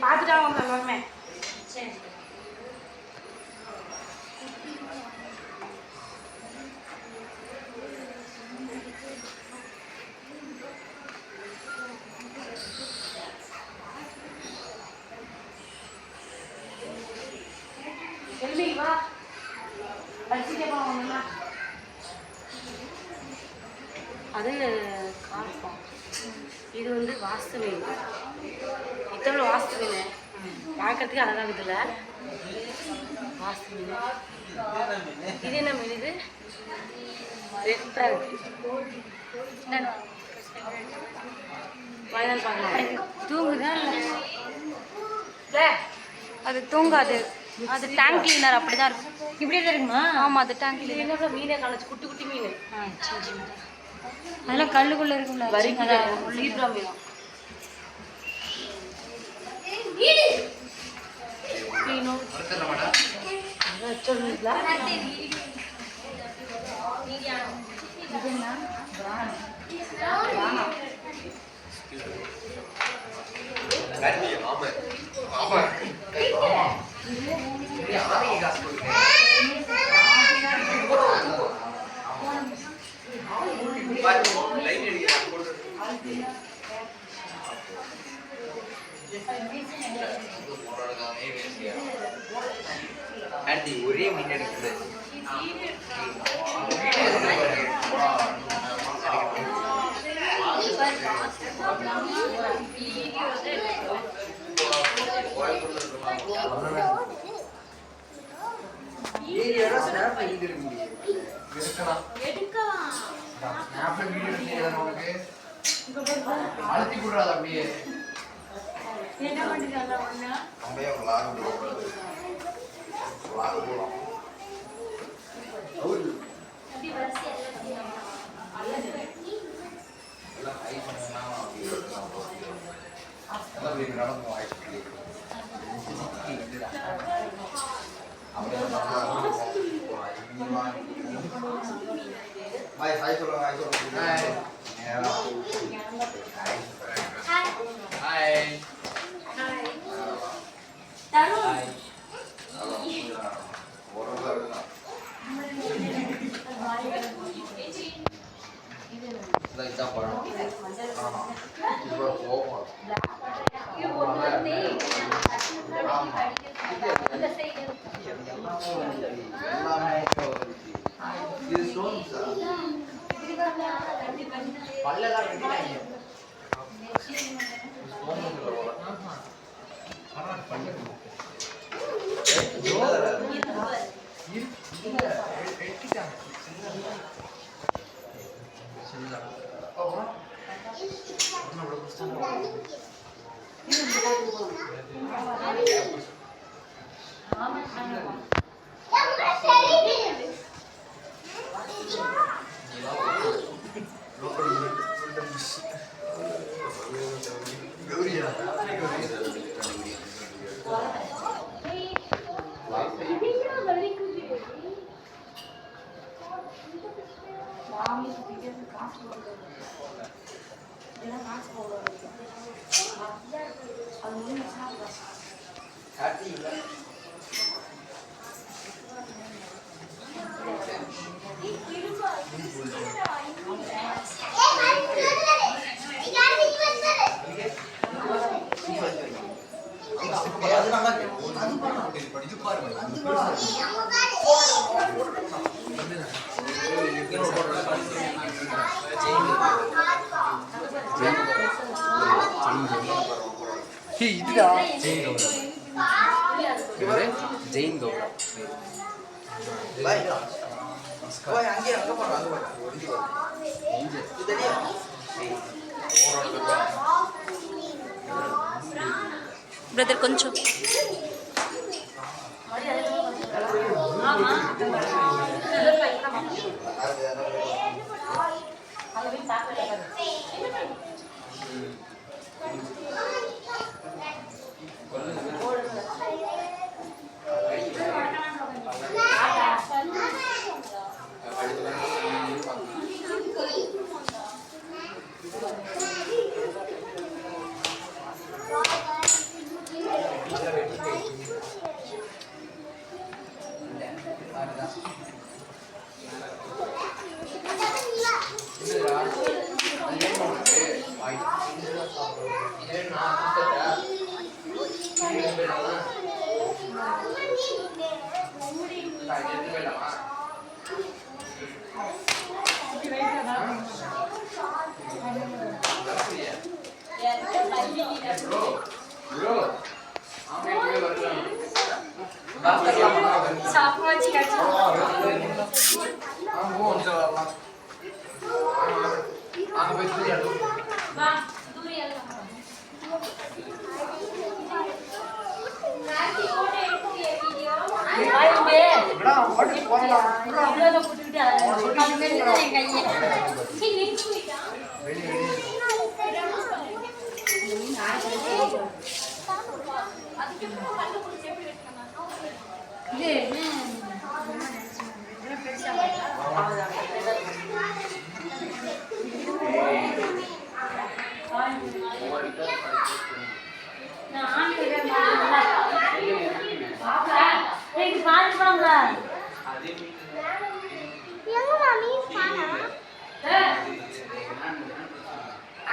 பார்த்துட்டா வந்து எல்லாருமே. சரி செல்வி வா படிச்சுட்டே போவாங்கண்ணா. அது காப்போம். இது வந்து வாஸ்து மீன். இத்தனை வாஸ்து மீன் பார்க்கறதுக்கு அழகாக இருக்குதுல்ல. வாஸ்து மீன். இது என்ன மீன்? இது ரெட்டாக இருக்கு. வயதால் பார்க்கலாம். தூங்குதா இல்லை? அது தூங்காது. அது டேங்க் கிளீனர் அப்படி தான் இருக்கும். இப்படியே தான் இருக்குமா? ஆமாம், அது டேங்க் கிளீனர். மீனே காலேஜ் குட்டி குட்டி மீன். சின்ன சின்ன அதெல்லாம் கல்லுக்குள்ளே இருக்கும்ல. வரி லீப்ரா மீன். ஒரே மீன் எடுக்குது. அழுத்தி கூடாது அப்படியே. என்ன பண்ணிட்டு ஜெயின் கௌரவ் பிரதர் கொஞ்சம் நான்